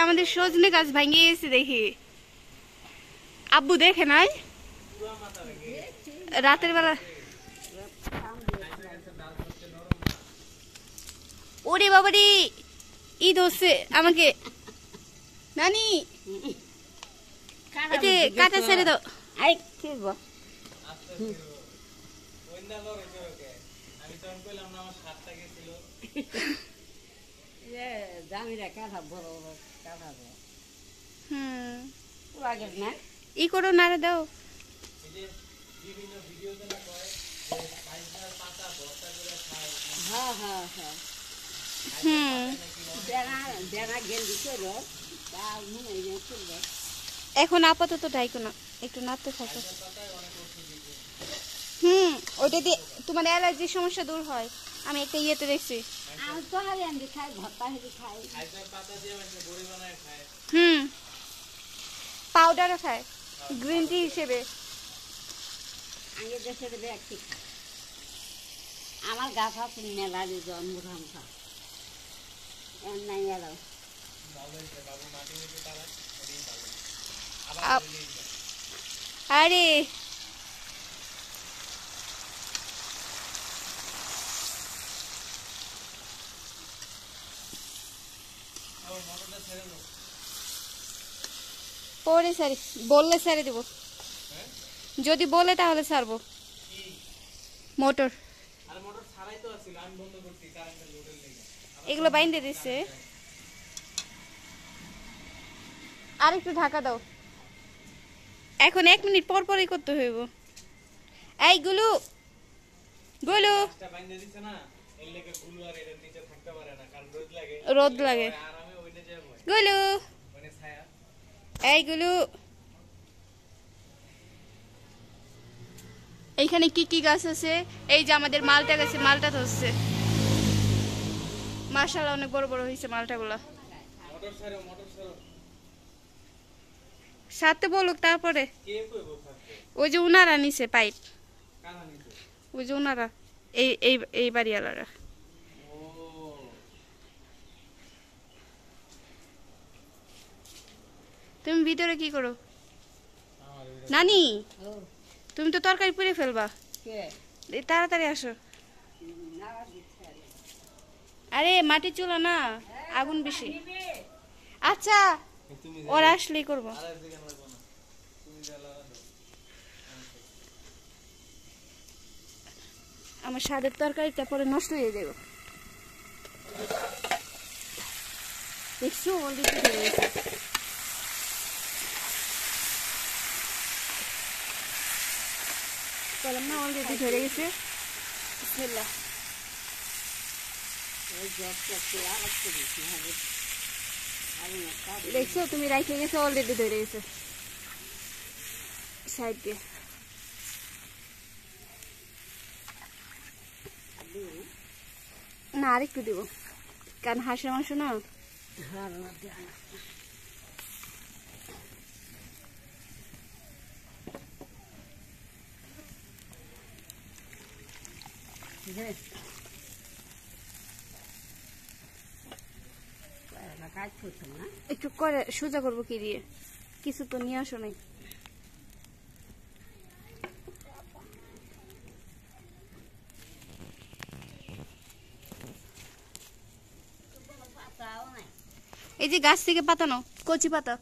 আমাদের সজনে গাছ ভাঙে গেছে দেখি। আব্বু দেখে নাই রাতের বেলা। ওরে বাবারে ঈদ হচ্ছে আমাকে নানি এতে কাটা ছেড়ে দাও। আই কি গো আমি তখন কইলাম না আমার সাতটা গেছিল এ জামিরা কাটা বড় বড় কাটা দে লাগে না ই করো নারে দাও। এই যে বিভিন্ন ভিডিওতে না কয় যে পাইসার পাতা ভর্তা করে খায়। হ্যাঁ হ্যাঁ হ্যাঁ বেড়া বেড়া গেন্দি করো তা মনে হয় চলবে। এখন আপাতত ডাইকো না, একটু নাড়তে থাকো। ওইটা দিয়ে তোমার অ্যালার্জির সমস্যা দূর হয়। আমি একটা ইয়েতে দেখছি। আমি তো হারিয়ে খাই ভর্তা হেঁটে খাই পাতা দিয়ে বড়ি বানায় খায়। পাউডারও খায় গ্রিন টি হিসেবে। আগে দেশে দেবে একটি আমার গাছ আছে মেলা জন্মগ্রাম খা নাই গেল আরে পরে সারি বললে সারি দেব, যদি বলে তাহলে ছাড়বো। মোটর এগুলো বাইন্দে দিচ্ছে। আর একটু ঢাকা দাও, এখন 1 মিনিট পর পরই করতে হইব। এই গুলু গুলু রোদ লাগে গুলু, এই গুলু এইখানে কি কি গাছ আছে? এই যে আমাদের মালটা গাছে মালটা ধরছে, মাশাআল্লাহ অনেক বড় বড় হয়েছে মালটা গুলা। সাথে বলুক তারপরে। ওই যে উনারা নিছে পাইপ, ওই যে উনারা এই এই এই বাড়িওয়ালারা। তুমি ভিতরে কি করো নানি? তুমি তো তরকারি পুড়ে ফেলবা, তাড়াতাড়ি আসো। আরে মাটি চুলা না, আগুন বেশি। আচ্ছা ওরা আসলেই করবো। আমার স্বাদের তরকারিটা পরে নষ্ট হয়ে যাবে। দেখছো অলরেডি ধরে গেছে। বললাম না অলরেডি ধরে গেছে। বিসমিল্লাহ। দেখছো তুমি রাইখে গেছো, অলরেডি ধরে গেছে সাইড দিয়ে। না আরেকটু দিব, কারণ হাঁসের মাংস না। একটু করে সোজা করবো কি দিয়ে, কিছু তো নিয়ে আসো নাই। এই যে গাছ থেকে পাতানো কচি পাতা।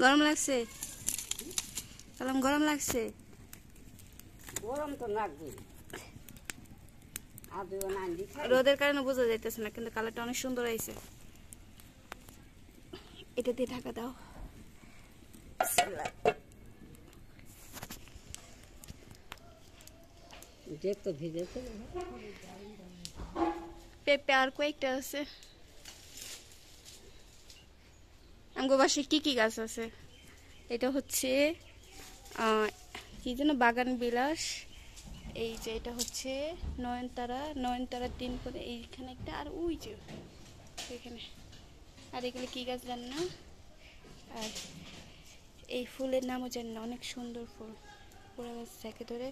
গরম লাগছে? গরম লাগছে? গরম তো লাগবে, রোদের কারণে বোঝা যাইতেছে না, কিন্তু কালারটা অনেক সুন্দর হয়েছে। এটা দিয়ে ঢাকা দাও। পেঁপে আর কয়েকটা আছে। আমার বাসায় কি কি গাছ আছে? এটা হচ্ছে কি যেন বাগান বিলাস। এই যে এটা হচ্ছে নয়নতারা, নয়নতারা 3 করে এইখানে একটা, আর ওই যে এখানে। আর এগুলো কি গাছ জানি না। আর এই ফুলের নামও জানি না, অনেক সুন্দর ফুল। পুরো গাছ থেকে ধরে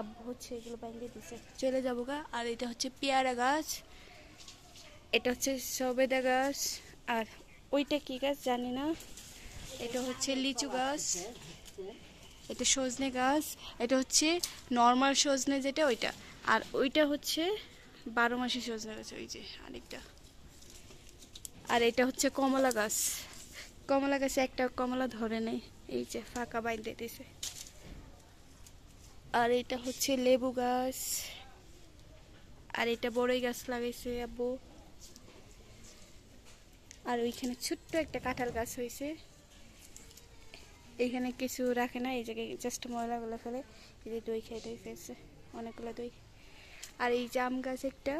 আব্বু হচ্ছে এগুলো বাঁধিয়ে দিছে, চলে যাবো গা। আর এটা হচ্ছে পেয়ারা গাছ, এটা হচ্ছে সবেদা গাছ, আর ওইটা কি গাছ জানি না। এটা হচ্ছে লিচু গাছ, এটা সজনে গাছ, এটা হচ্ছে নর্মাল সজনে যেটা ওইটা, আর ওইটা হচ্ছে 12 মাসি সজনে গাছ, ওই যে আরেকটা। আর এটা হচ্ছে কমলা গাছ, কমলা গাছে একটা কমলা ধরে নেই, এই যে ফাঁকা বাইন্ধে দিছে। আর এটা হচ্ছে লেবু গাছ, আর এটা বড়ই গাছ লাগাইছে আব্বু। আর ওইখানে ছোট্ট একটা কাঁঠাল গাছ হয়েছে, এইখানে কিছু রাখে না, এই জায়গায় জাস্ট ময়লাগুলো ফেলে। এই যে দই খাই, দই ফেলছে অনেকগুলো দই। আর এই যে আম গাছ একটা,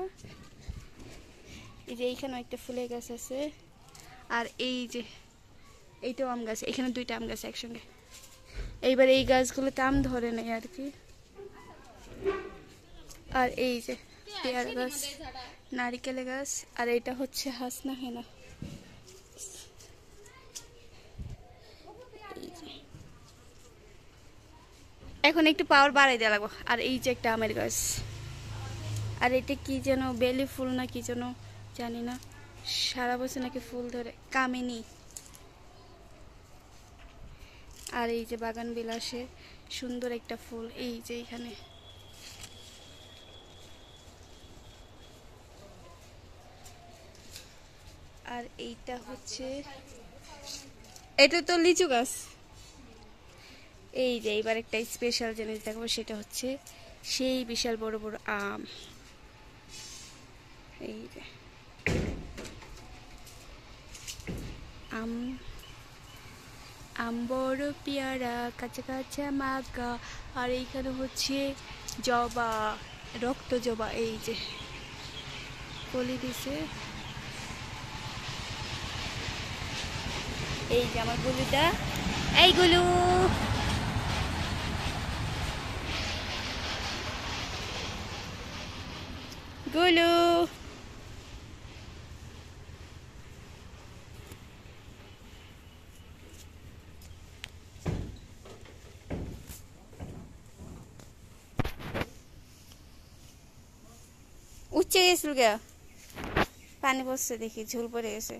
এই যে এইখানে একটা ফুলের গাছ আছে। আর এই যে এইটাও আম গাছ, এখানে 2টা আম গাছ একসঙ্গে। এইবার এই গাছগুলোতে আম ধরে নেই আর কি। আর এই যে পেয়ারা গাছ, নারিকেল গাছ, আর এটা হচ্ছে হাসনা হেনা। এখন একটু পাওয়ার বাড়াই দেওয়া লাগবো। আর এই যে একটা আমের গাছ, আর এটা কি যেন বেলি ফুল না কি যেন জানি না, সারা বছর নাকি ফুল ধরে, কামিনী। আর এই যে বাগান বিলাসে সুন্দর একটা ফুল, এই যে এখানে। আর এইটা হচ্ছে, এটা তো লিচু গাছ। এই যে এইবার একটা স্পেশাল জিনিস দেখাবো, সেটা হচ্ছে সেই বিশাল বড় বড় আম। এই যে আম, আম বড় পেয়ারা কাঁচা কাঁচা মাগা। আর এইখানে হচ্ছে জবা, রক্ত জবা, এই যে কলি দিছে। এই যে আমার গুলুটা, এই গুলু, গুলু। উচ্চে গেছিল গে, পানি পড়ছে দেখি, ঝুল পড়ে গেছে।